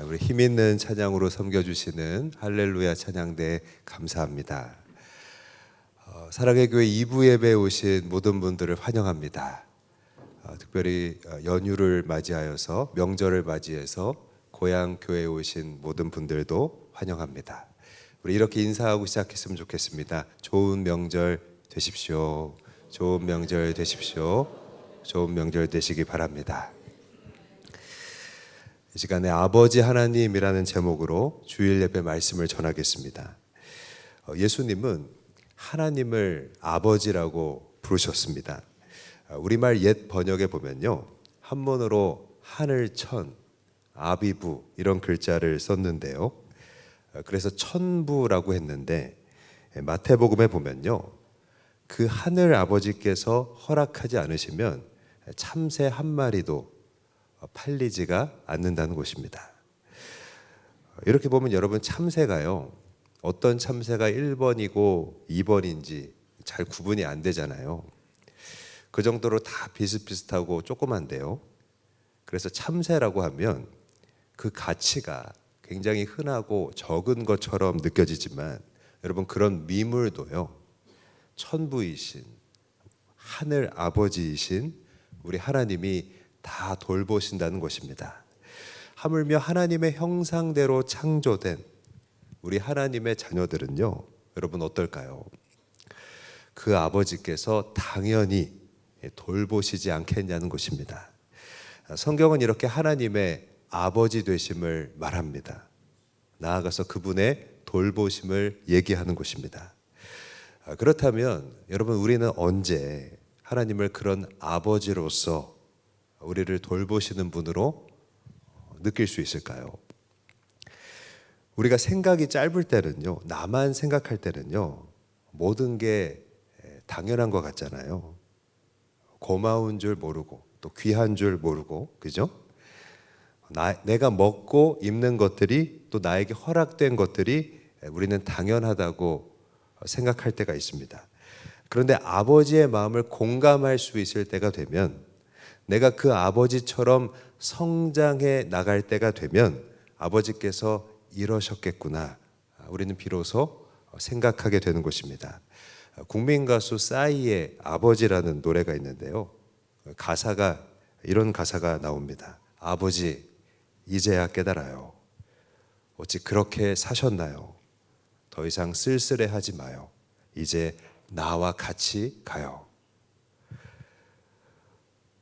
우리 힘 있는 찬양으로 섬겨주시는 할렐루야 찬양대 감사합니다. 사랑의 교회 2부 예배에 오신 모든 분들을 환영합니다. 특별히 연휴를 맞이하여서 명절을 맞이해서 고향 교회에 오신 모든 분들도 환영합니다. 우리 이렇게 인사하고 시작했으면 좋겠습니다. 좋은 명절 되십시오. 좋은 명절 되십시오. 좋은 명절 되시기 바랍니다. 이 시간에 아버지 하나님이라는 제목으로 주일 예배 말씀을 전하겠습니다. 예수님은 하나님을 아버지라고 부르셨습니다. 우리말 옛 번역에 보면요, 한문으로 하늘천, 아비부 이런 글자를 썼는데요, 그래서 천부라고 했는데 마태복음에 보면요, 그 하늘 아버지께서 허락하지 않으시면 참새 한 마리도 팔리지가 않는다는 것입니다. 이렇게 보면 여러분, 참새가요, 어떤 참새가 1번이고 2번인지 잘 구분이 안 되잖아요. 그 정도로 다 비슷비슷하고 조그만데요, 그래서 참새라고 하면 그 가치가 굉장히 흔하고 적은 것처럼 느껴지지만 여러분, 그런 미물도요, 천부이신 하늘 아버지이신 우리 하나님이 다 돌보신다는 것입니다. 하물며 하나님의 형상대로 창조된 우리 하나님의 자녀들은요, 여러분 어떨까요? 그 아버지께서 당연히 돌보시지 않겠냐는 것입니다. 성경은 이렇게 하나님의 아버지 되심을 말합니다. 나아가서 그분의 돌보심을 얘기하는 것입니다. 그렇다면 여러분, 우리는 언제 하나님을 그런 아버지로서 우리를 돌보시는 분으로 느낄 수 있을까요? 우리가 생각이 짧을 때는요, 나만 생각할 때는요, 모든 게 당연한 것 같잖아요. 고마운 줄 모르고 또 귀한 줄 모르고, 그죠? 내가 먹고 입는 것들이, 또 나에게 허락된 것들이 우리는 당연하다고 생각할 때가 있습니다. 그런데 아버지의 마음을 공감할 수 있을 때가 되면, 내가 그 아버지처럼 성장해 나갈 때가 되면 아버지께서 이러셨겠구나, 우리는 비로소 생각하게 되는 것입니다. 국민가수 싸이의 아버지라는 노래가 있는데요, 가사가 이런 가사가 나옵니다. 아버지, 이제야 깨달아요. 어찌 그렇게 사셨나요? 더 이상 쓸쓸해하지 마요. 이제 나와 같이 가요.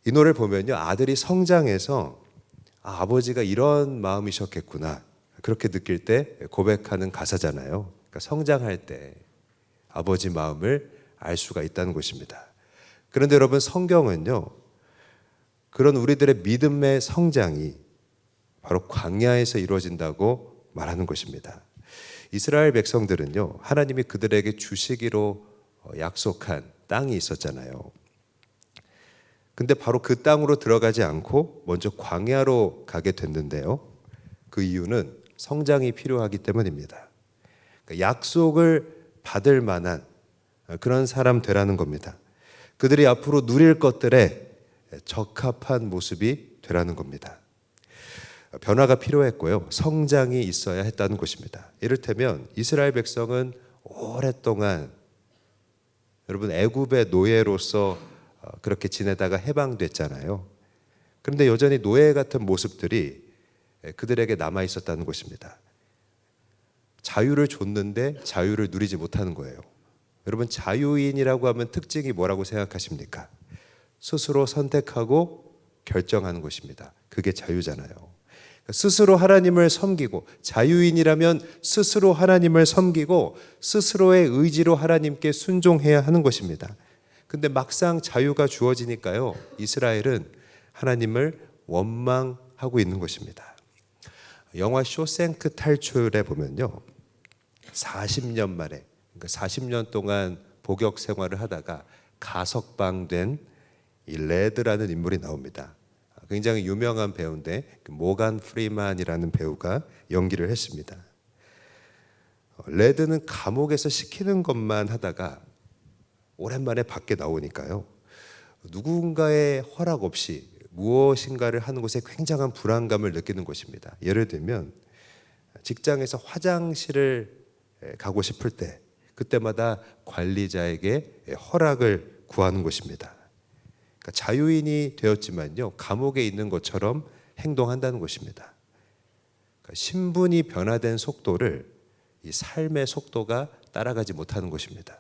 이 노래를 보면요, 아들이 성장해서 아버지가 이런 마음이셨겠구나, 그렇게 느낄 때 고백하는 가사잖아요. 그러니까 성장할 때 아버지 마음을 알 수가 있다는 것입니다. 그런데 여러분, 성경은요, 그런 우리들의 믿음의 성장이 바로 광야에서 이루어진다고 말하는 것입니다. 이스라엘 백성들은요, 하나님이 그들에게 주시기로 약속한 땅이 있었잖아요. 근데 바로 그 땅으로 들어가지 않고 먼저 광야로 가게 됐는데요, 그 이유는 성장이 필요하기 때문입니다. 그러니까 약속을 받을 만한 그런 사람 되라는 겁니다. 그들이 앞으로 누릴 것들에 적합한 모습이 되라는 겁니다. 변화가 필요했고요, 성장이 있어야 했다는 것입니다. 이를테면 이스라엘 백성은 오랫동안 여러분 애굽의 노예로서 그렇게 지내다가 해방됐잖아요. 그런데 여전히 노예 같은 모습들이 그들에게 남아 있었다는 것입니다. 자유를 줬는데 자유를 누리지 못하는 거예요. 여러분, 자유인이라고 하면 특징이 뭐라고 생각하십니까? 스스로 선택하고 결정하는 것입니다. 그게 자유잖아요. 스스로 하나님을 섬기고, 자유인이라면 스스로 하나님을 섬기고 스스로의 의지로 하나님께 순종해야 하는 것입니다. 근데 막상 자유가 주어지니까요, 이스라엘은 하나님을 원망하고 있는 것입니다. 영화 쇼생크 탈출에 보면요, 40년 만에, 그러니까 40년 동안 복역 생활을 하다가 가석방된 이 레드라는 인물이 나옵니다. 굉장히 유명한 배우인데 모간 프리만이라는 배우가 연기를 했습니다. 레드는 감옥에서 시키는 것만 하다가 오랜만에 밖에 나오니까요, 누군가의 허락 없이 무엇인가를 하는 곳에 굉장한 불안감을 느끼는 곳입니다. 예를 들면 직장에서 화장실을 가고 싶을 때 그때마다 관리자에게 허락을 구하는 곳입니다. 그러니까 자유인이 되었지만요, 감옥에 있는 것처럼 행동한다는 것입니다. 그러니까 신분이 변화된 속도를 이 삶의 속도가 따라가지 못하는 것입니다.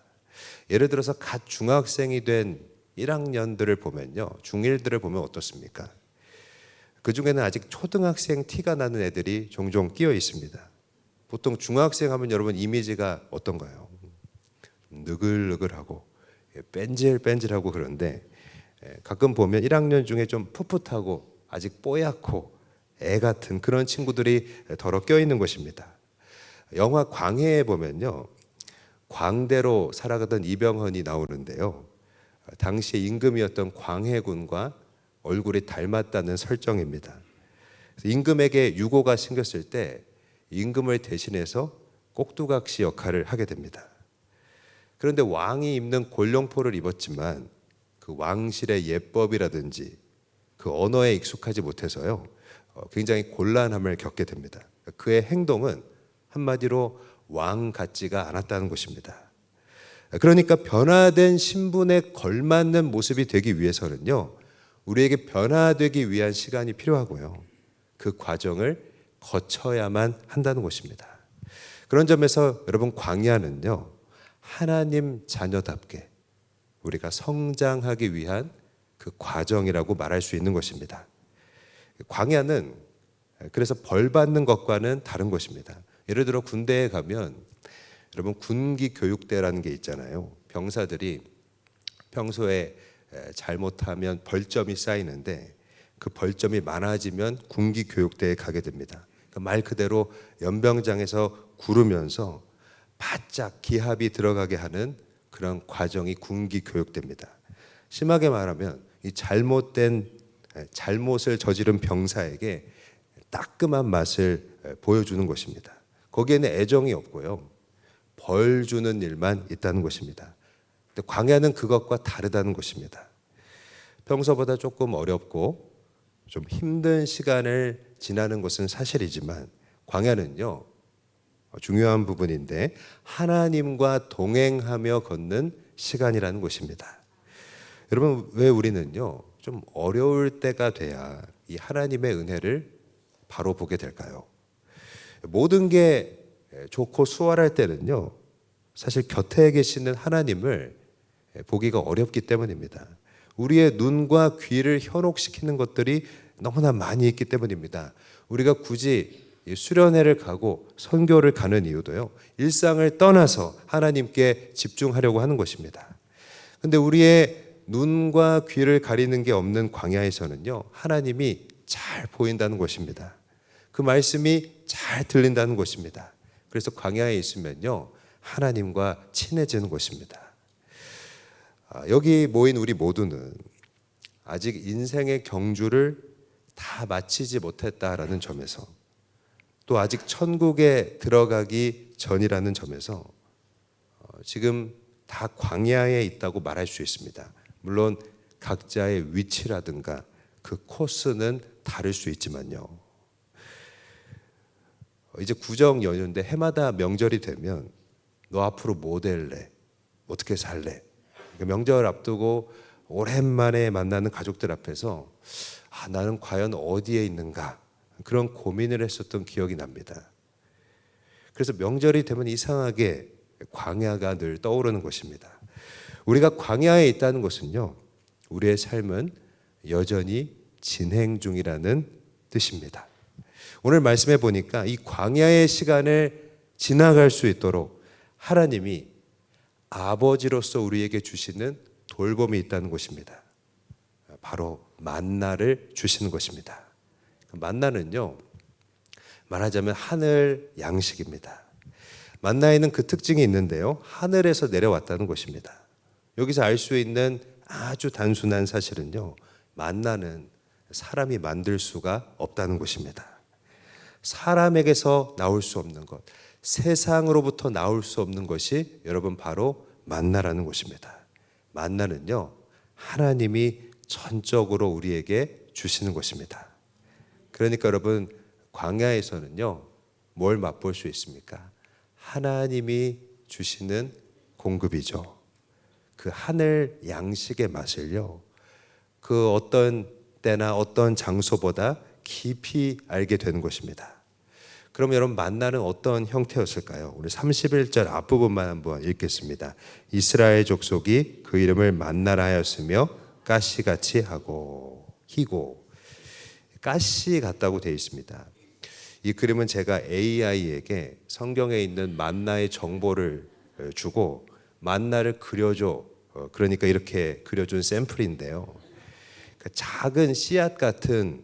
예를 들어서 갓 중학생이 된 1학년들을 보면요, 중1들을 보면 어떻습니까? 그 중에는 아직 초등학생 티가 나는 애들이 종종 끼어 있습니다. 보통 중학생 하면 여러분 이미지가 어떤가요? 느글느글하고 뺀질뺀질하고 그런데 가끔 보면 1학년 중에 좀 풋풋하고 아직 뽀얗고 애 같은 그런 친구들이 더러 껴있는 것입니다. 영화 광해에 보면요, 광대로 살아가던 이병헌이 나오는데요, 당시에 임금이었던 광해군과 얼굴이 닮았다는 설정입니다. 임금에게 유고가 생겼을 때 임금을 대신해서 꼭두각시 역할을 하게 됩니다. 그런데 왕이 입는 골룡포를 입었지만 그 왕실의 예법이라든지 그 언어에 익숙하지 못해서요, 굉장히 곤란함을 겪게 됩니다. 그의 행동은 한마디로 왕 같지가 않았다는 것입니다. 그러니까 변화된 신분에 걸맞는 모습이 되기 위해서는요, 우리에게 변화되기 위한 시간이 필요하고요, 그 과정을 거쳐야만 한다는 것입니다. 그런 점에서 여러분, 광야는요, 하나님 자녀답게 우리가 성장하기 위한 그 과정이라고 말할 수 있는 것입니다. 광야는 그래서 벌 받는 것과는 다른 것입니다. 예를 들어 군대에 가면 여러분, 군기 교육대라는 게 있잖아요. 병사들이 평소에 잘못하면 벌점이 쌓이는데 그 벌점이 많아지면 군기 교육대에 가게 됩니다. 말 그대로 연병장에서 구르면서 바짝 기합이 들어가게 하는 그런 과정이 군기 교육대입니다. 심하게 말하면 이 잘못을 저지른 병사에게 따끔한 맛을 보여주는 것입니다. 거기에는 애정이 없고요, 벌 주는 일만 있다는 것입니다. 근데 광야는 그것과 다르다는 것입니다. 평소보다 조금 어렵고 좀 힘든 시간을 지나는 것은 사실이지만 광야는요, 중요한 부분인데 하나님과 동행하며 걷는 시간이라는 것입니다. 여러분, 왜 우리는요 좀 어려울 때가 돼야 이 하나님의 은혜를 바로 보게 될까요? 모든 게 좋고 수월할 때는요, 사실 곁에 계시는 하나님을 보기가 어렵기 때문입니다. 우리의 눈과 귀를 현혹시키는 것들이 너무나 많이 있기 때문입니다. 우리가 굳이 수련회를 가고 선교를 가는 이유도요, 일상을 떠나서 하나님께 집중하려고 하는 것입니다. 근데 우리의 눈과 귀를 가리는 게 없는 광야에서는요, 하나님이 잘 보인다는 것입니다. 그 말씀이 잘 들린다는 것입니다. 그래서 광야에 있으면요, 하나님과 친해지는 것입니다. 여기 모인 우리 모두는 아직 인생의 경주를 다 마치지 못했다라는 점에서, 또 아직 천국에 들어가기 전이라는 점에서 지금 다 광야에 있다고 말할 수 있습니다. 물론 각자의 위치라든가 그 코스는 다를 수 있지만요, 이제 구정 연휴인데 해마다 명절이 되면 너 앞으로 뭐 될래? 어떻게 살래? 명절 앞두고 오랜만에 만나는 가족들 앞에서 나는 과연 어디에 있는가? 그런 고민을 했었던 기억이 납니다. 그래서 명절이 되면 이상하게 광야가 늘 떠오르는 것입니다. 우리가 광야에 있다는 것은요, 우리의 삶은 여전히 진행 중이라는 뜻입니다. 오늘 말씀해 보니까 이 광야의 시간을 지나갈 수 있도록 하나님이 아버지로서 우리에게 주시는 돌봄이 있다는 것입니다. 바로 만나를 주시는 것입니다. 만나는요, 말하자면 하늘 양식입니다. 만나에는 그 특징이 있는데요, 하늘에서 내려왔다는 것입니다. 여기서 알 수 있는 아주 단순한 사실은요, 만나는 사람이 만들 수가 없다는 것입니다. 사람에게서 나올 수 없는 것, 세상으로부터 나올 수 없는 것이 여러분 바로 만나라는 것입니다. 만나는요, 하나님이 전적으로 우리에게 주시는 것입니다. 그러니까 여러분, 광야에서는요, 뭘 맛볼 수 있습니까? 하나님이 주시는 공급이죠. 그 하늘 양식의 맛을요, 그 어떤 때나 어떤 장소보다 깊이 알게 되는 것입니다. 그럼 여러분, 만나는 어떤 형태였을까요? 우리 31절 앞부분만 한번 읽겠습니다. 이스라엘 족속이 그 이름을 만나라 하였으며 가시같이 하고 희고. 가시 같다고 되어 있습니다. 이 그림은 제가 AI에게 성경에 있는 만나의 정보를 주고 만나를 그려줘, 그러니까 이렇게 그려준 샘플인데요, 작은 씨앗 같은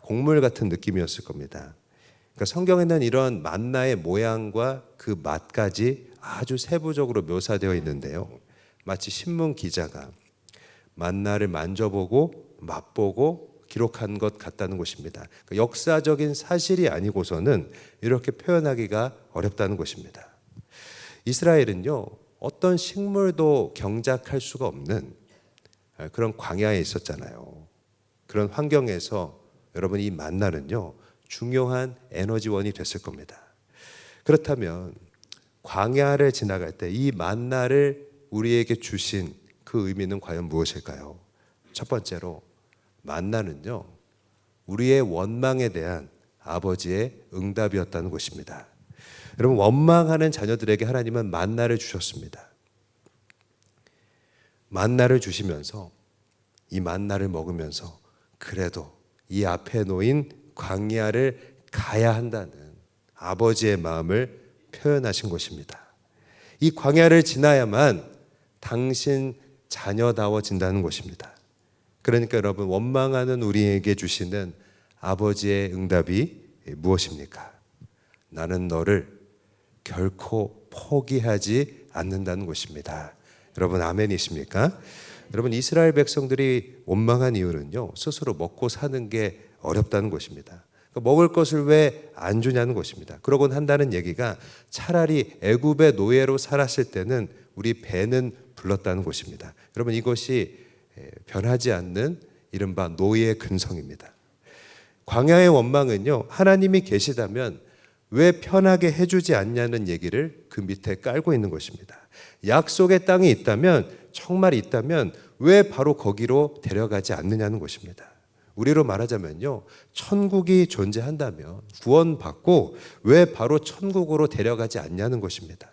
곡물 같은 느낌이었을 겁니다. 그러니까 성경에는 이런 만나의 모양과 그 맛까지 아주 세부적으로 묘사되어 있는데요, 마치 신문 기자가 만나를 만져보고 맛보고 기록한 것 같다는 것입니다. 그러니까 역사적인 사실이 아니고서는 이렇게 표현하기가 어렵다는 것입니다. 이스라엘은요, 어떤 식물도 경작할 수가 없는 그런 광야에 있었잖아요. 그런 환경에서 여러분, 이 만나는요, 중요한 에너지원이 됐을 겁니다. 그렇다면 광야를 지나갈 때 이 만나를 우리에게 주신 그 의미는 과연 무엇일까요? 첫 번째로, 만나는요, 우리의 원망에 대한 아버지의 응답이었다는 것입니다. 여러분, 원망하는 자녀들에게 하나님은 만나를 주셨습니다. 만나를 주시면서 이 만나를 먹으면서 그래도 이 앞에 놓인 광야를 가야 한다는 아버지의 마음을 표현하신 것입니다. 이 광야를 지나야만 당신 자녀다워진다는 것입니다. 그러니까 여러분, 원망하는 우리에게 주시는 아버지의 응답이 무엇입니까? 나는 너를 결코 포기하지 않는다는 것입니다. 여러분, 아멘이십니까? 여러분, 이스라엘 백성들이 원망한 이유는요, 스스로 먹고 사는 게 어렵다는 것입니다. 먹을 것을 왜 안 주냐는 것입니다. 그러곤 한다는 얘기가 차라리 애굽의 노예로 살았을 때는 우리 배는 불렀다는 것입니다. 여러분, 이것이 변하지 않는 이른바 노예의 근성입니다. 광야의 원망은요, 하나님이 계시다면 왜 편하게 해주지 않냐는 얘기를 그 밑에 깔고 있는 것입니다. 약속의 땅이 있다면, 정말 있다면 왜 바로 거기로 데려가지 않느냐는 것입니다. 우리로 말하자면요, 천국이 존재한다면 구원받고 왜 바로 천국으로 데려가지 않냐는 것입니다.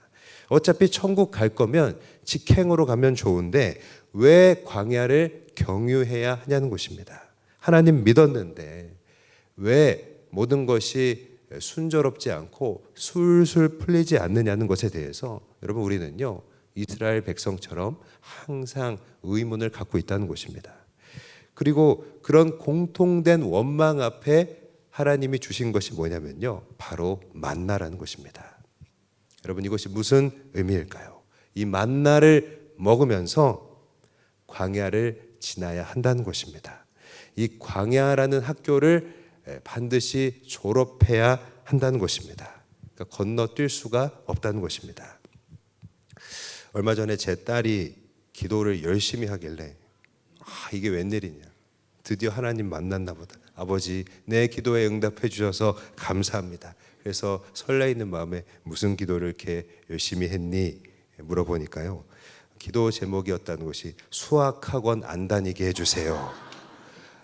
어차피 천국 갈 거면 직행으로 가면 좋은데 왜 광야를 경유해야 하냐는 것입니다. 하나님 믿었는데 왜 모든 것이 순조롭지 않고 술술 풀리지 않느냐는 것에 대해서 여러분, 우리는요, 이스라엘 백성처럼 항상 의문을 갖고 있다는 것입니다. 그리고 그런 공통된 원망 앞에 하나님이 주신 것이 뭐냐면요, 바로 만나라는 것입니다. 여러분, 이것이 무슨 의미일까요? 이 만나를 먹으면서 광야를 지나야 한다는 것입니다. 이 광야라는 학교를 반드시 졸업해야 한다는 것입니다. 그러니까 건너뛸 수가 없다는 것입니다. 얼마 전에 제 딸이 기도를 열심히 하길래 이게 웬일이냐, 드디어 하나님 만났나 보다. 아버지, 내 기도에 응답해 주셔서 감사합니다. 그래서 설레이는 마음에 무슨 기도를 이렇게 열심히 했니? 물어보니까요, 기도 제목이었다는 것이 수학학원 안 다니게 해주세요.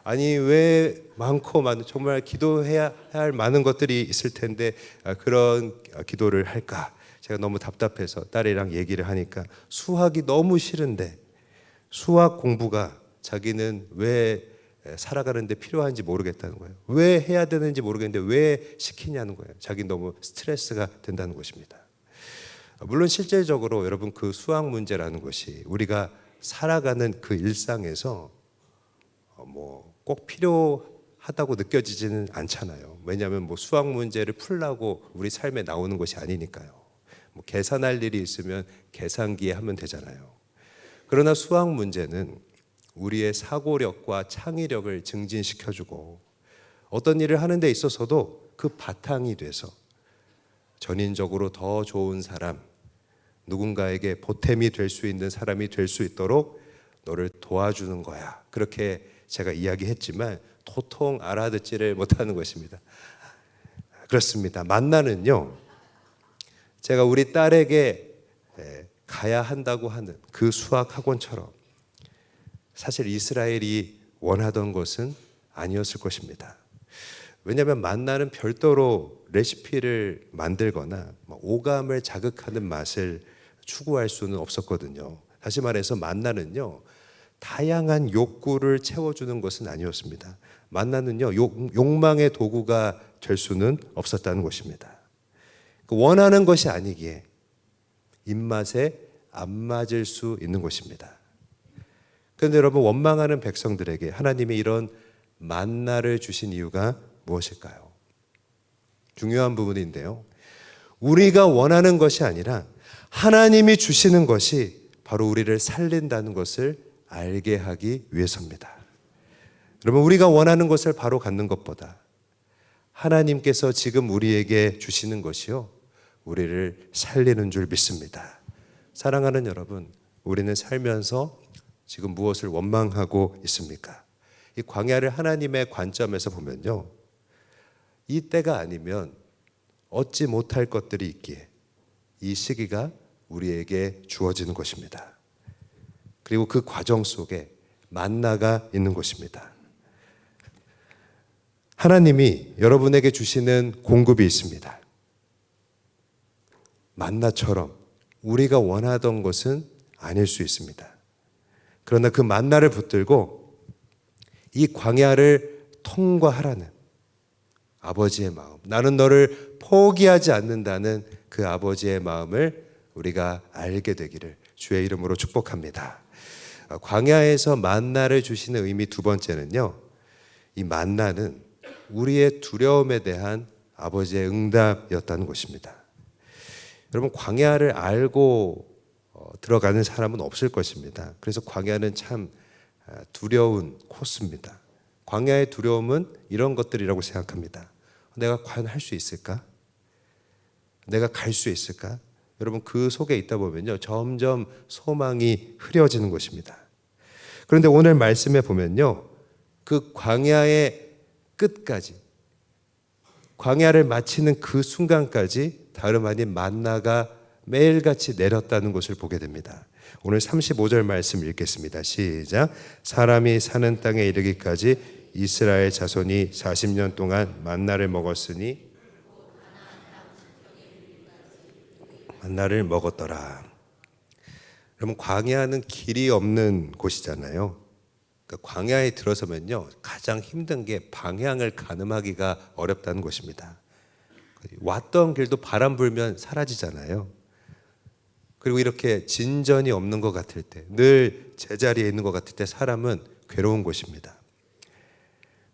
아니, 왜 많고 많은, 정말 기도해야 할 많은 것들이 있을 텐데 그런 기도를 할까? 제가 너무 답답해서 딸이랑 얘기를 하니까 수학이 너무 싫은데 수학 공부가 자기는 왜 살아가는데 필요한지 모르겠다는 거예요. 왜 해야 되는지 모르겠는데 왜 시키냐는 거예요. 자기 너무 스트레스가 된다는 것입니다. 물론 실질적으로 여러분, 그 수학 문제라는 것이 우리가 살아가는 그 일상에서 꼭 필요하다고 느껴지지는 않잖아요. 왜냐하면 수학 문제를 풀라고 우리 삶에 나오는 것이 아니니까요. 계산할 일이 있으면 계산기에 하면 되잖아요. 그러나 수학 문제는 우리의 사고력과 창의력을 증진시켜주고 어떤 일을 하는 데 있어서도 그 바탕이 돼서 전인적으로 더 좋은 사람, 누군가에게 보탬이 될 수 있는 사람이 될 수 있도록 너를 도와주는 거야. 그렇게 제가 이야기했지만 도통 알아듣지를 못하는 것입니다. 그렇습니다. 만나는요, 제가 우리 딸에게 가야 한다고 하는 그 수학 학원처럼 사실 이스라엘이 원하던 것은 아니었을 것입니다. 왜냐하면 만나는 별도로 레시피를 만들거나 오감을 자극하는 맛을 추구할 수는 없었거든요. 다시 말해서 만나는요, 다양한 욕구를 채워주는 것은 아니었습니다. 만나는요, 욕망의 도구가 될 수는 없었다는 것입니다. 원하는 것이 아니기에 입맛에 안 맞을 수 있는 것입니다. 그런데 여러분, 원망하는 백성들에게 하나님이 이런 만나를 주신 이유가 무엇일까요? 중요한 부분인데요, 우리가 원하는 것이 아니라 하나님이 주시는 것이 바로 우리를 살린다는 것을 알게 하기 위해서입니다. 여러분, 우리가 원하는 것을 바로 갖는 것보다 하나님께서 지금 우리에게 주시는 것이요, 우리를 살리는 줄 믿습니다. 사랑하는 여러분, 우리는 살면서 지금 무엇을 원망하고 있습니까? 이 광야를 하나님의 관점에서 보면요, 이 때가 아니면 얻지 못할 것들이 있기에 이 시기가 우리에게 주어지는 것입니다. 그리고 그 과정 속에 만나가 있는 것입니다. 하나님이 여러분에게 주시는 공급이 있습니다. 만나처럼 우리가 원하던 것은 아닐 수 있습니다. 그러나 그 만나를 붙들고 이 광야를 통과하라는 아버지의 마음, 나는 너를 포기하지 않는다는 그 아버지의 마음을 우리가 알게 되기를 주의 이름으로 축복합니다. 광야에서 만나를 주시는 의미 두 번째는요, 이 만나는 우리의 두려움에 대한 아버지의 응답이었다는 것입니다. 여러분, 광야를 알고 들어가는 사람은 없을 것입니다. 그래서 광야는 참 두려운 코스입니다. 광야의 두려움은 이런 것들이라고 생각합니다. 내가 과연 할 수 있을까? 내가 갈 수 있을까? 여러분, 그 속에 있다 보면요, 점점 소망이 흐려지는 것입니다. 그런데 오늘 말씀에 보면요, 그 광야의 끝까지, 광야를 마치는 그 순간까지 다름 아닌 만나가 매일같이 내렸다는 것을 보게 됩니다. 오늘 35절 말씀 읽겠습니다. 시작. 사람이 사는 땅에 이르기까지 이스라엘 자손이 40년 동안 만나를 먹었으니 만나를 먹었더라. 여러분, 광야는 길이 없는 곳이잖아요. 그러니까 광야에 들어서면요, 가장 힘든 게 방향을 가늠하기가 어렵다는 것입니다. 왔던 길도 바람 불면 사라지잖아요. 그리고 이렇게 진전이 없는 것 같을 때, 늘 제자리에 있는 것 같을 때 사람은 괴로운 곳입니다.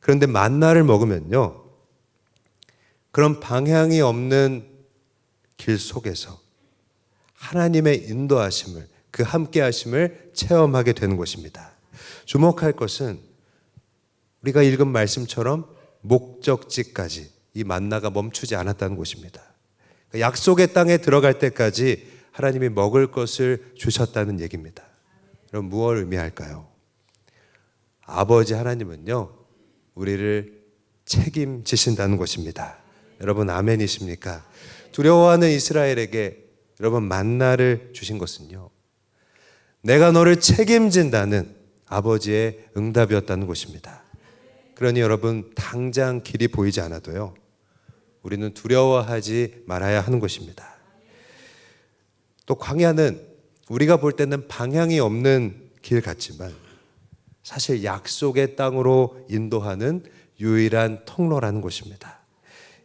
그런데 만나를 먹으면요, 그런 방향이 없는 길 속에서 하나님의 인도하심을, 그 함께하심을 체험하게 되는 것입니다. 주목할 것은 우리가 읽은 말씀처럼 목적지까지 이 만나가 멈추지 않았다는 것입니다. 약속의 땅에 들어갈 때까지 하나님이 먹을 것을 주셨다는 얘기입니다. 그럼 무엇을 의미할까요? 아버지 하나님은요, 우리를 책임지신다는 것입니다. 여러분, 아멘이십니까? 두려워하는 이스라엘에게 여러분, 만나를 주신 것은요, 내가 너를 책임진다는 아버지의 응답이었다는 것입니다. 그러니 여러분, 당장 길이 보이지 않아도요, 우리는 두려워하지 말아야 하는 것입니다. 또 광야는 우리가 볼 때는 방향이 없는 길 같지만 사실 약속의 땅으로 인도하는 유일한 통로라는 것입니다.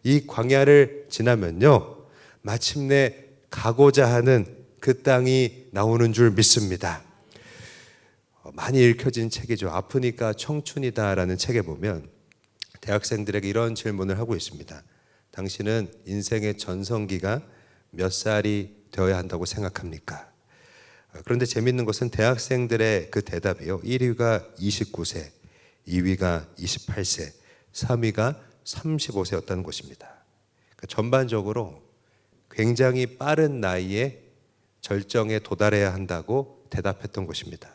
이 광야를 지나면요, 마침내 가고자 하는 그 땅이 나오는 줄 믿습니다. 많이 읽혀진 책이죠. 아프니까 청춘이다라는 책에 보면 대학생들에게 이런 질문을 하고 있습니다. 당신은 인생의 전성기가 몇 살이 되어야 한다고 생각합니까? 그런데 재밌는 것은 대학생들의 그 대답이요, 1위가 29세, 2위가 28세, 3위가 35세였다는 것입니다. 그러니까 전반적으로 굉장히 빠른 나이에 절정에 도달해야 한다고 대답했던 것입니다.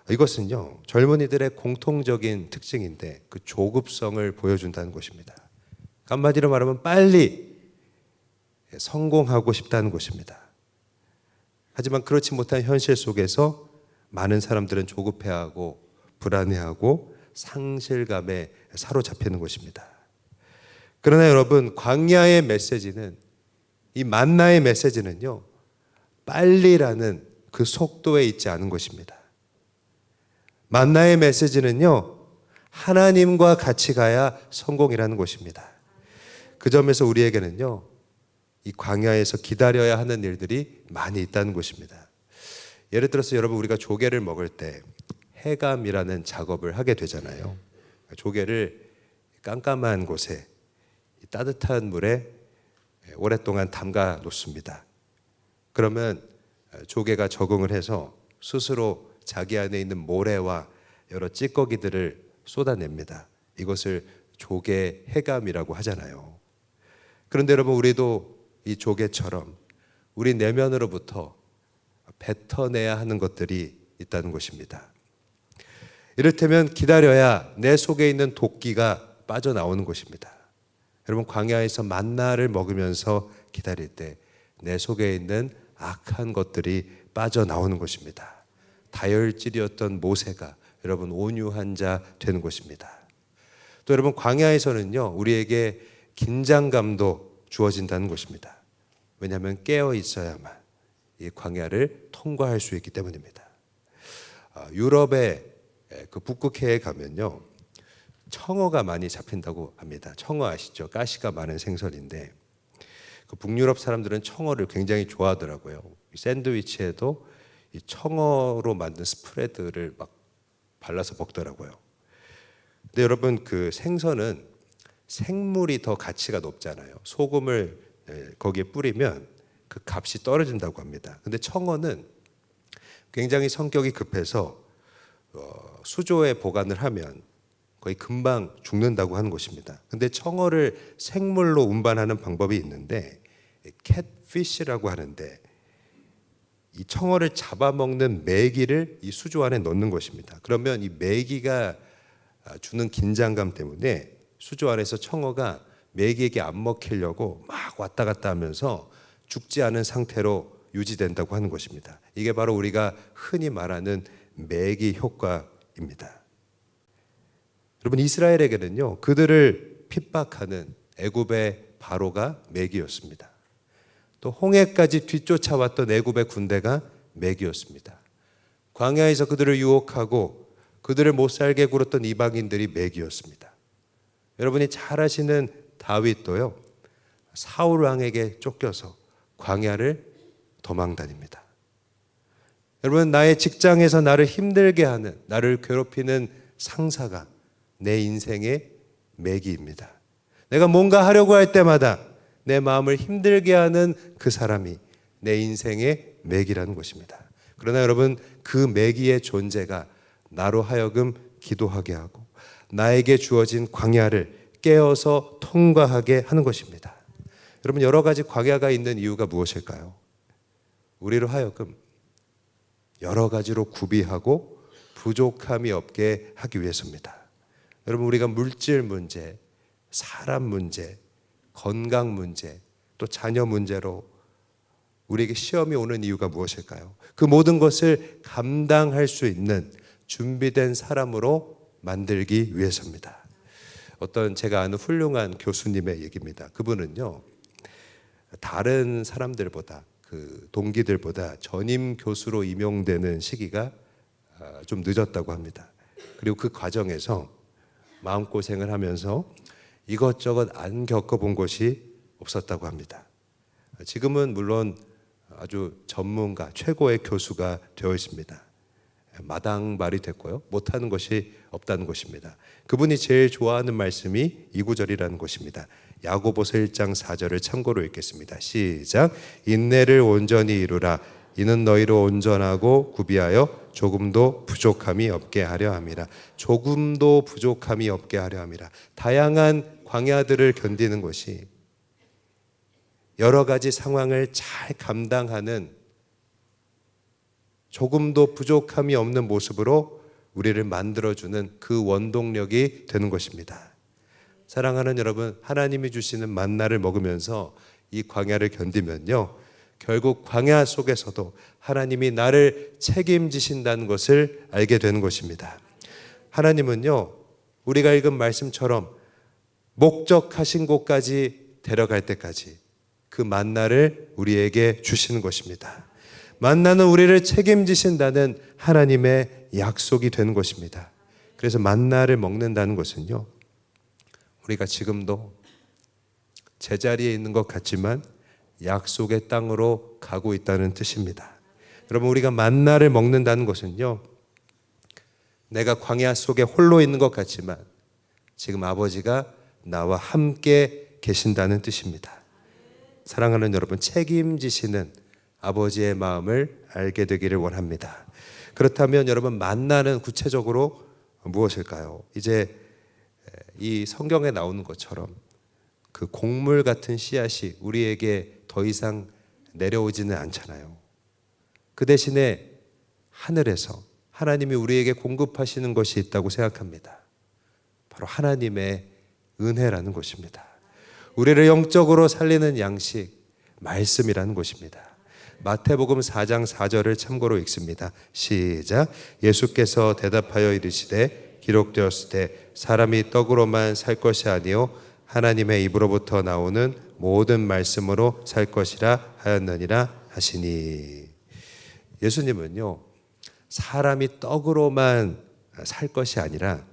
이것은요, 젊은이들의 공통적인 특징인데 그 조급성을 보여준다는 것입니다. 한마디로 말하면 빨리 성공하고 싶다는 것입니다. 하지만 그렇지 못한 현실 속에서 많은 사람들은 조급해하고 불안해하고 상실감에 사로잡히는 것입니다. 그러나 여러분, 광야의 메시지는, 이 만나의 메시지는요, 빨리라는 그 속도에 있지 않은 것입니다. 만나의 메시지는요, 하나님과 같이 가야 성공이라는 것입니다. 그 점에서 우리에게는요, 이 광야에서 기다려야 하는 일들이 많이 있다는 것입니다. 예를 들어서 여러분, 우리가 조개를 먹을 때 해감이라는 작업을 하게 되잖아요. 조개를 깜깜한 곳에 따뜻한 물에 오랫동안 담가 놓습니다. 그러면 조개가 적응을 해서 스스로 자기 안에 있는 모래와 여러 찌꺼기들을 쏟아냅니다. 이것을 조개 해감이라고 하잖아요. 그런데 여러분, 우리도 이 조개처럼 우리 내면으로부터 뱉어내야 하는 것들이 있다는 것입니다. 이를테면 기다려야 내 속에 있는 도끼가 빠져나오는 것입니다. 여러분, 광야에서 만나를 먹으면서 기다릴 때 내 속에 있는 악한 것들이 빠져나오는 것입니다. 다혈질이었던 모세가 여러분 온유한 자 되는 것입니다. 또 여러분, 광야에서는요, 우리에게 긴장감도 주어진다는 것입니다. 왜냐하면 깨어 있어야만 이 광야를 통과할 수 있기 때문입니다. 유럽의 그 북극해에 가면요, 청어가 많이 잡힌다고 합니다. 청어 아시죠? 가시가 많은 생선인데 그 북유럽 사람들은 청어를 굉장히 좋아하더라고요. 샌드위치에도 이 청어로 만든 스프레드를 막 발라서 먹더라고요. 근데 여러분, 그 생선은 생물이 더 가치가 높잖아요. 소금을 거기에 뿌리면 그 값이 떨어진다고 합니다. 근데 청어는 굉장히 성격이 급해서 수조에 보관을 하면 거의 금방 죽는다고 하는 것입니다. 근데 청어를 생물로 운반하는 방법이 있는데 캣피쉬라고 하는데 이 청어를 잡아먹는 메기를 이 수조 안에 넣는 것입니다. 그러면 이 메기가 주는 긴장감 때문에 수조 안에서 청어가 메기에게 안 먹히려고 막 왔다 갔다 하면서 죽지 않은 상태로 유지된다고 하는 것입니다. 이게 바로 우리가 흔히 말하는 메기 효과입니다. 여러분, 이스라엘에게는요, 그들을 핍박하는 애굽의 바로가 메기였습니다. 또 홍해까지 뒤쫓아왔던 애굽의 군대가 메기였습니다. 광야에서 그들을 유혹하고 그들을 못 살게 굴었던 이방인들이 메기였습니다. 여러분이 잘 아시는 다윗도요, 사울 왕에게 쫓겨서 광야를 도망 다닙니다. 여러분, 나의 직장에서 나를 힘들게 하는, 나를 괴롭히는 상사가 내 인생의 매기입니다. 내가 뭔가 하려고 할 때마다 내 마음을 힘들게 하는 그 사람이 내 인생의 매기라는 것입니다. 그러나 여러분, 그 매기의 존재가 나로 하여금 기도하게 하고 나에게 주어진 광야를 깨어서 통과하게 하는 것입니다. 여러분, 여러 가지 광야가 있는 이유가 무엇일까요? 우리로 하여금 여러 가지로 구비하고 부족함이 없게 하기 위해서입니다. 여러분, 우리가 물질 문제, 사람 문제, 건강 문제, 또 자녀 문제로 우리에게 시험이 오는 이유가 무엇일까요? 그 모든 것을 감당할 수 있는 준비된 사람으로 만들기 위해서입니다. 어떤 제가 아는 훌륭한 교수님의 얘기입니다. 그분은요, 다른 사람들보다, 그 동기들보다 전임 교수로 임용되는 시기가 좀 늦었다고 합니다. 그리고 그 과정에서 마음고생을 하면서 이것저것 안 겪어본 것이 없었다고 합니다. 지금은 물론 아주 전문가, 최고의 교수가 되어 있습니다. 마당발이 됐고요, 못하는 것이 없다는 것입니다. 그분이 제일 좋아하는 말씀이 이 구절이라는 것입니다. 야고보서 1장 4절을 참고로 읽겠습니다. 시작. 인내를 온전히 이루라. 이는 너희로 온전하고 구비하여 조금도 부족함이 없게 하려 함이라. 조금도 부족함이 없게 하려 함이라. 다양한 광야들을 견디는 것이 여러 가지 상황을 잘 감당하는 조금도 부족함이 없는 모습으로 우리를 만들어주는 그 원동력이 되는 것입니다. 사랑하는 여러분, 하나님이 주시는 만나를 먹으면서 이 광야를 견디면요, 결국 광야 속에서도 하나님이 나를 책임지신다는 것을 알게 되는 것입니다. 하나님은요, 우리가 읽은 말씀처럼 목적하신 곳까지 데려갈 때까지 그 만나를 우리에게 주시는 것입니다. 만나는 우리를 책임지신다는 하나님의 약속이 되는 것입니다. 그래서 만나를 먹는다는 것은요, 우리가 지금도 제자리에 있는 것 같지만 약속의 땅으로 가고 있다는 뜻입니다. 여러분, 우리가 만나를 먹는다는 것은요, 내가 광야 속에 홀로 있는 것 같지만 지금 아버지가 나와 함께 계신다는 뜻입니다. 사랑하는 여러분, 책임지시는 아버지의 마음을 알게 되기를 원합니다. 그렇다면 여러분, 만나는 구체적으로 무엇일까요? 이제 이 성경에 나오는 것처럼 그 곡물 같은 씨앗이 우리에게 더 이상 내려오지는 않잖아요. 그 대신에 하늘에서 하나님이 우리에게 공급하시는 것이 있다고 생각합니다. 바로 하나님의 은혜라는 것입니다. 우리를 영적으로 살리는 양식, 말씀이라는 것입니다. 마태복음 4장 4절을 참고로 읽습니다. 시작. 예수께서 대답하여 이르시되 기록되었을 때 사람이 떡으로만 살 것이 아니요 하나님의 입으로부터 나오는 모든 말씀으로 살 것이라 하였느니라 하시니. 예수님은요, 사람이 떡으로만 살 것이 아니라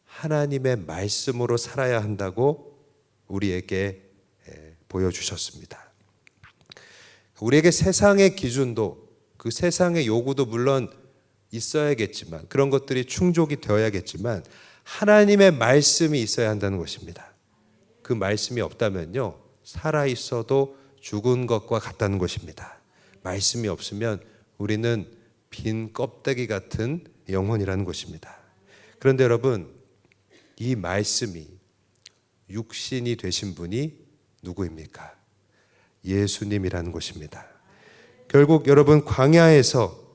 하나님의 말씀으로 살아야 한다고 우리에게 보여주셨습니다. 우리에게 세상의 기준도, 그 세상의 요구도 물론 있어야겠지만, 그런 것들이 충족이 되어야겠지만 하나님의 말씀이 있어야 한다는 것입니다. 그 말씀이 없다면요, 살아있어도 죽은 것과 같다는 것입니다. 말씀이 없으면 우리는 빈 껍데기 같은 영혼이라는 것입니다. 그런데 여러분, 이 말씀이 육신이 되신 분이 누구입니까? 예수님이라는 것입니다. 결국 여러분, 광야에서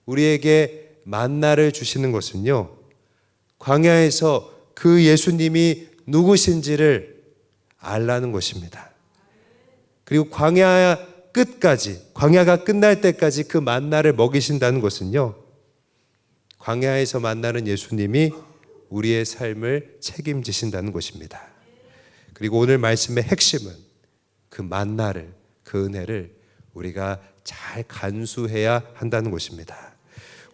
우리에게 만나를 주시는 것은요, 광야에서 그 예수님이 누구신지를 알라는 것입니다. 그리고 광야 끝까지, 광야가 끝날 때까지 그 만나를 먹이신다는 것은요, 광야에서 만나는 예수님이 우리의 삶을 책임지신다는 것입니다. 그리고 오늘 말씀의 핵심은 그 만나를, 그 은혜를 우리가 잘 간수해야 한다는 것입니다.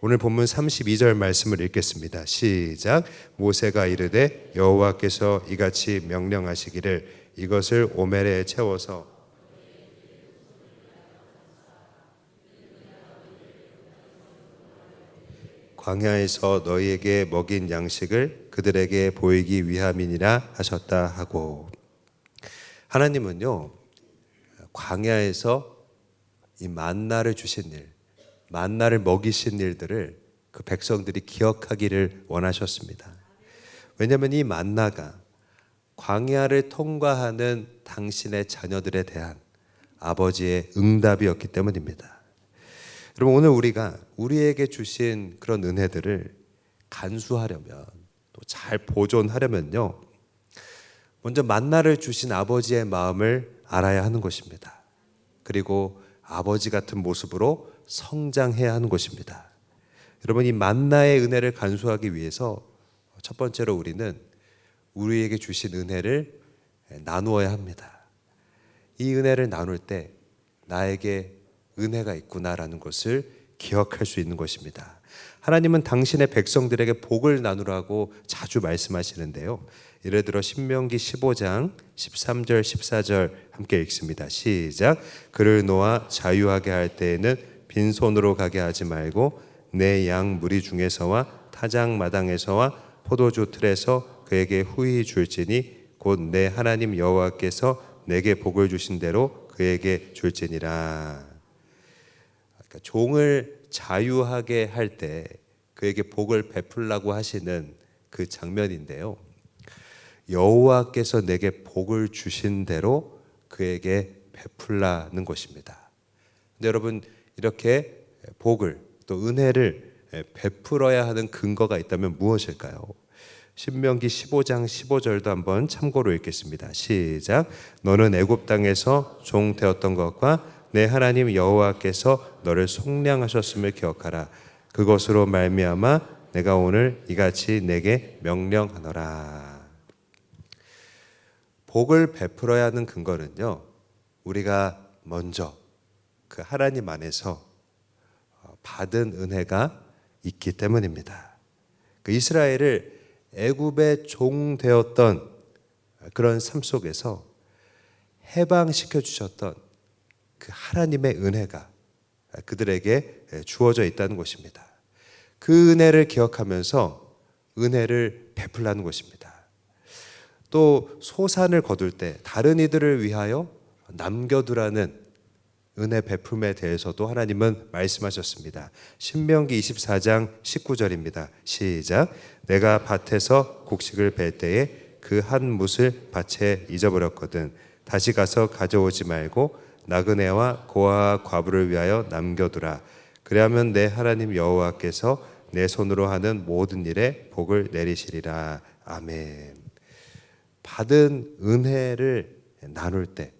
오늘 본문 32절 말씀을 읽겠습니다. 시작. 모세가 이르되 여호와께서 이같이 명령하시기를 이것을 오멜에 채워서 광야에서 너희에게 먹인 양식을 그들에게 보이기 위함이니라 하셨다 하고. 하나님은요, 광야에서 이 만나를 주신 일, 만나를 먹이신 일들을 그 백성들이 기억하기를 원하셨습니다. 왜냐하면 이 만나가 광야를 통과하는 당신의 자녀들에 대한 아버지의 응답이었기 때문입니다. 여러분, 오늘 우리가 우리에게 주신 그런 은혜들을 간수하려면, 또 잘 보존하려면요, 먼저 만나를 주신 아버지의 마음을 알아야 하는 것입니다. 그리고 아버지 같은 모습으로 성장해야 하는 것입니다. 여러분, 이 만나의 은혜를 간수하기 위해서 첫 번째로 우리는 우리에게 주신 은혜를 나누어야 합니다. 이 은혜를 나눌 때 나에게 은혜가 있구나라는 것을 기억할 수 있는 것입니다. 하나님은 당신의 백성들에게 복을 나누라고 자주 말씀하시는데요, 예를 들어 신명기 15장 13절 14절 함께 읽습니다. 시작. 그를 놓아 자유하게 할 때에는 빈손으로 가게 하지 말고 내 양 무리 중에서와 타작 마당에서와 포도주 틀에서 그에게 후히 줄지니 곧 내 하나님 여호와께서 내게 복을 주신 대로 그에게 줄지니라. 그러니까 종을 자유하게 할 때 그에게 복을 베풀라고 하시는 그 장면인데요, 여호와께서 내게 복을 주신 대로 그에게 베풀라는 것입니다. 근데 여러분, 이렇게 복을 또 은혜를 베풀어야 하는 근거가 있다면 무엇일까요? 신명기 15장 15절도 한번 참고로 읽겠습니다. 시작. 너는 애굽 땅에서 종 되었던 것과 내 하나님 여호와께서 너를 속량하셨음을 기억하라. 그것으로 말미암아 내가 오늘 이같이 내게 명령하노라. 복을 베풀어야 하는 근거는요, 우리가 먼저 그 하나님 안에서 받은 은혜가 있기 때문입니다. 그 이스라엘을 애굽의 종 되었던 그런 삶 속에서 해방시켜 주셨던 그 하나님의 은혜가 그들에게 주어져 있다는 것입니다. 그 은혜를 기억하면서 은혜를 베풀라는 것입니다. 또 소산을 거둘 때 다른 이들을 위하여 남겨두라는 은혜 베품에 대해서도 하나님은 말씀하셨습니다. 신명기 24장 19절입니다. 시작. 내가 밭에서 곡식을 벨 때에 그 한 뭇을 밭에 잊어버렸거든 다시 가서 가져오지 말고 나그네와 고아와 과부를 위하여 남겨두라. 그리하면 내 하나님 여호와께서 내 손으로 하는 모든 일에 복을 내리시리라. 아멘. 받은 은혜를 나눌 때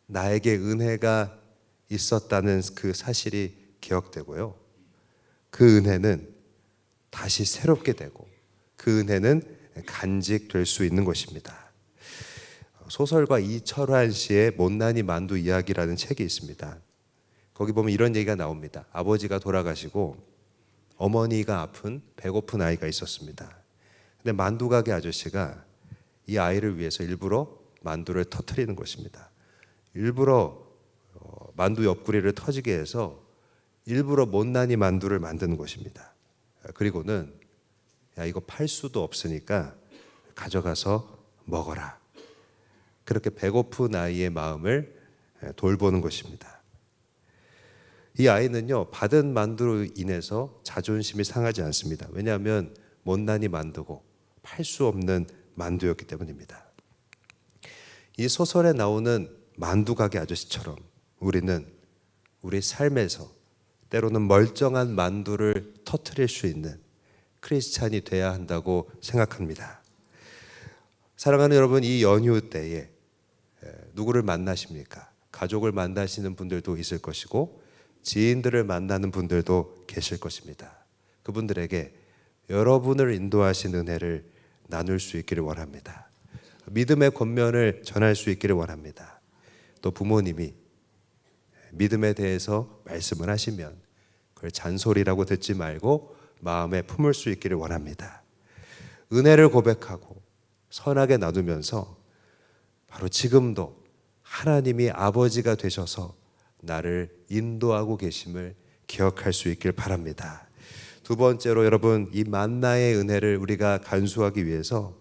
나에게 은혜가 있었다는 그 사실이 기억되고요. 그 은혜는 다시 새롭게 되고 그 은혜는 간직될 수 있는 것입니다. 소설가 이철환 씨의 못난이 만두 이야기라는 책이 있습니다. 거기 보면 이런 얘기가 나옵니다. 아버지가 돌아가시고 어머니가 아픈 배고픈 아이가 있었습니다. 근데 만두 가게 아저씨가 이 아이를 위해서 일부러 만두를 터뜨리는 것입니다. 일부러 만두 옆구리를 터지게 해서 일부러 못난이 만두를 만드는 것입니다. 그리고는 야, 이거 팔 수도 없으니까 가져가서 먹어라. 그렇게 배고픈 아이의 마음을 돌보는 것입니다. 이 아이는요, 받은 만두로 인해서 자존심이 상하지 않습니다. 왜냐하면 못난이 만두고 팔 수 없는 만두였기 때문입니다. 이 소설에 나오는 만두 가게 아저씨처럼 우리는 우리 삶에서 때로는 멀쩡한 만두를 터뜨릴 수 있는 크리스찬이 돼야 한다고 생각합니다. 사랑하는 여러분, 이 연휴 때에 누구를 만나십니까? 가족을 만나시는 분들도 있을 것이고 지인들을 만나는 분들도 계실 것입니다. 그분들에게 여러분을 인도하신 은혜를 나눌 수 있기를 원합니다. 믿음의 권면을 전할 수 있기를 원합니다. 또 부모님이 믿음에 대해서 말씀을 하시면 그걸 잔소리라고 듣지 말고 마음에 품을 수 있기를 원합니다. 은혜를 고백하고 선하게 나누면서 바로 지금도 하나님이 아버지가 되셔서 나를 인도하고 계심을 기억할 수 있길 바랍니다. 두 번째로 여러분, 이 만나의 은혜를 우리가 간수하기 위해서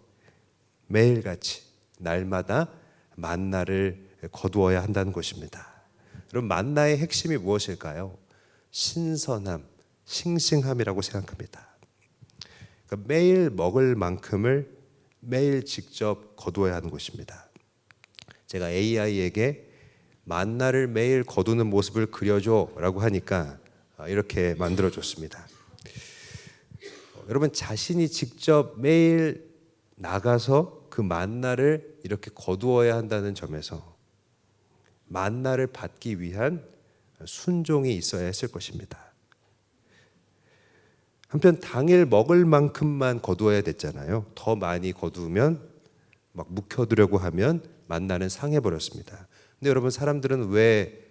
매일같이 날마다 만나를 거두어야 한다는 것입니다. 그럼 만나의 핵심이 무엇일까요? 신선함, 싱싱함이라고 생각합니다. 그러니까 매일 먹을 만큼을 매일 직접 거두어야 하는 것입니다. 제가 AI에게 만나를 매일 거두는 모습을 그려줘라고 하니까 이렇게 만들어줬습니다. 여러분, 자신이 직접 매일 나가서 그 만나를 이렇게 거두어야 한다는 점에서 만나를 받기 위한 순종이 있어야 했을 것입니다. 한편 당일 먹을 만큼만 거두어야 됐잖아요. 더 많이 거두면 막 묵혀두려고 하면 만나는 상해버렸습니다. 근데 여러분, 사람들은 왜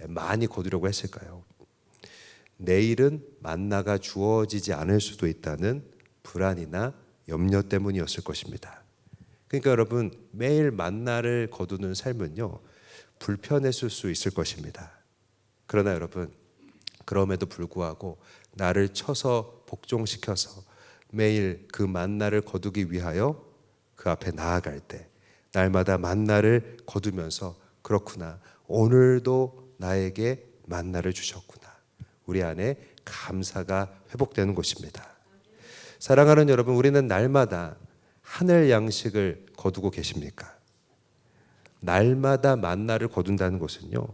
많이 거두려고 했을까요? 내일은 만나가 주어지지 않을 수도 있다는 불안이나 염려 때문이었을 것입니다. 그러니까 여러분, 매일 만나를 거두는 삶은요, 불편했을 수 있을 것입니다. 그러나 여러분, 그럼에도 불구하고 나를 쳐서 복종시켜서 매일 그 만나를 거두기 위하여 그 앞에 나아갈 때 날마다 만나를 거두면서 그렇구나, 오늘도 나에게 만나를 주셨구나, 우리 안에 감사가 회복되는 것입니다. 사랑하는 여러분, 우리는 날마다 하늘 양식을 거두고 계십니까? 날마다 만나를 거둔다는 것은요,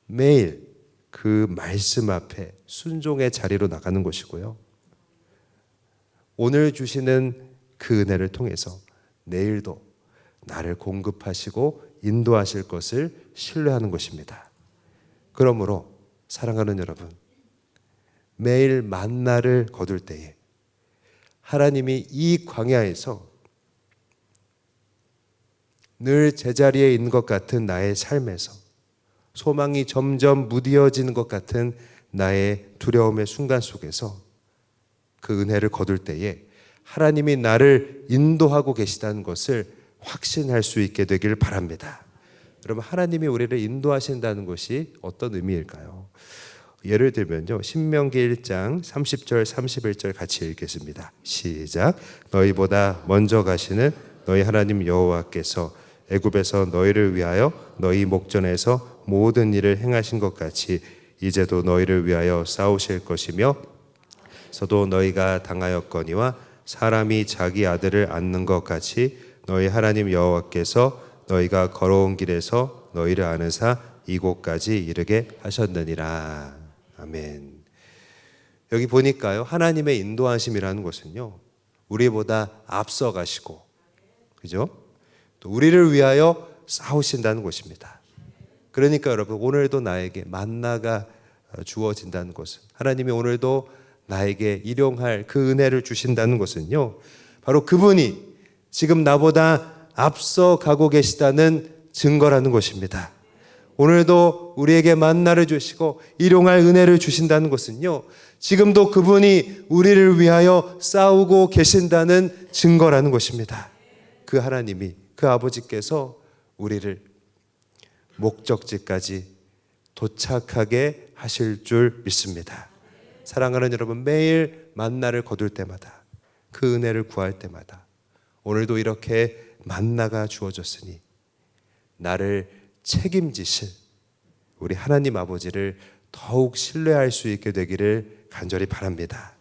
매일 그 말씀 앞에 순종의 자리로 나가는 것이고요. 오늘 주시는 그 은혜를 통해서 내일도 나를 공급하시고 인도하실 것을 신뢰하는 것입니다. 그러므로 사랑하는 여러분, 매일 만나를 거둘 때에 하나님이 이 광야에서 늘 제자리에 있는 것 같은 나의 삶에서 소망이 점점 무뎌지는 것 같은 나의 두려움의 순간 속에서 그 은혜를 거둘 때에 하나님이 나를 인도하고 계시다는 것을 확신할 수 있게 되길 바랍니다. 여러분, 하나님이 우리를 인도하신다는 것이 어떤 의미일까요? 예를 들면요, 신명기 1장 30절 31절 같이 읽겠습니다. 시작. 너희보다 먼저 가시는 너희 하나님 여호와께서 애굽에서 너희를 위하여 너희 목전에서 모든 일을 행하신 것 같이 이제도 너희를 위하여 싸우실 것이며 서도 너희가 당하였거니와 사람이 자기 아들을 안는 것 같이 너희 하나님 여호와께서 너희가 걸어온 길에서 너희를 아느사 이곳까지 이르게 하셨느니라. 아멘. 여기 보니까요, 하나님의 인도하심이라는 것은요, 우리보다 앞서 가시고, 그죠? 또 우리를 위하여 싸우신다는 것입니다. 그러니까 여러분, 오늘도 나에게 만나가 주어진다는 것은, 하나님이 오늘도 나에게 일용할 그 은혜를 주신다는 것은요, 바로 그분이 지금 나보다 앞서 가고 계시다는 증거라는 것입니다. 오늘도 우리에게 만나를 주시고 일용할 은혜를 주신다는 것은요, 지금도 그분이 우리를 위하여 싸우고 계신다는 증거라는 것입니다. 그 하나님이, 그 아버지께서 우리를 목적지까지 도착하게 하실 줄 믿습니다. 사랑하는 여러분, 매일 만나를 거둘 때마다, 그 은혜를 구할 때마다 오늘도 이렇게 만나가 주어졌으니 나를 책임지실 우리 하나님 아버지를 더욱 신뢰할 수 있게 되기를 간절히 바랍니다.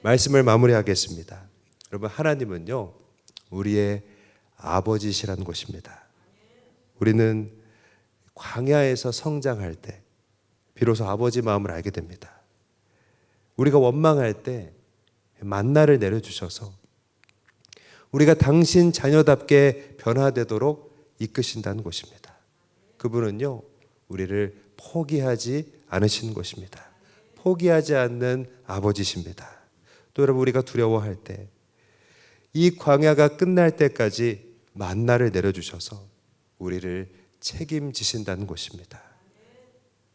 말씀을 마무리하겠습니다. 여러분, 하나님은요, 우리의 아버지시라는 것입니다. 우리는 광야에서 성장할 때 비로소 아버지 마음을 알게 됩니다. 우리가 원망할 때 만나를 내려주셔서 우리가 당신 자녀답게 변화되도록 이끄신다는 것입니다. 그분은요, 우리를 포기하지 않으시는 것입니다. 포기하지 않는 아버지십니다. 또 여러분, 우리가 두려워할 때 이 광야가 끝날 때까지 만나를 내려주셔서 우리를 책임지신다는 것입니다.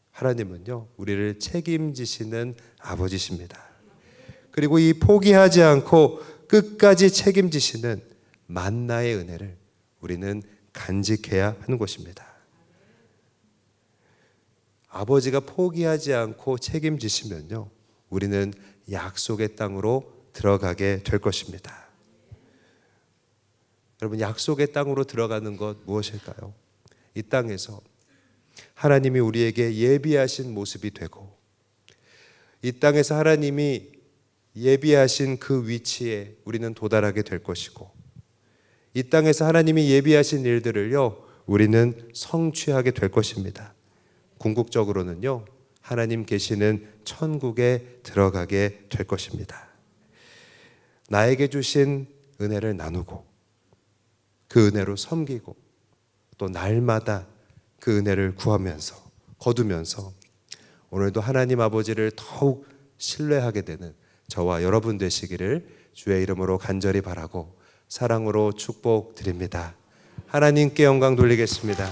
하나님은요, 우리를 책임지시는 아버지십니다. 그리고 이 포기하지 않고 끝까지 책임지시는 만나의 은혜를 우리는 간직해야 하는 것입니다. 아버지가 포기하지 않고 책임지시면요, 우리는 약속의 땅으로 들어가게 될 것입니다. 여러분, 약속의 땅으로 들어가는 것 무엇일까요? 이 땅에서 하나님이 우리에게 예비하신 모습이 되고, 이 땅에서 하나님이 예비하신 그 위치에 우리는 도달하게 될 것이고, 이 땅에서 하나님이 예비하신 일들을요, 우리는 성취하게 될 것입니다. 궁극적으로는요, 하나님 계시는 천국에 들어가게 될 것입니다. 나에게 주신 은혜를 나누고 그 은혜로 섬기고 또 날마다 그 은혜를 구하면서 거두면서 오늘도 하나님 아버지를 더욱 신뢰하게 되는 저와 여러분 되시기를 주의 이름으로 간절히 바라고 사랑으로 축복드립니다. 하나님께 영광 돌리겠습니다.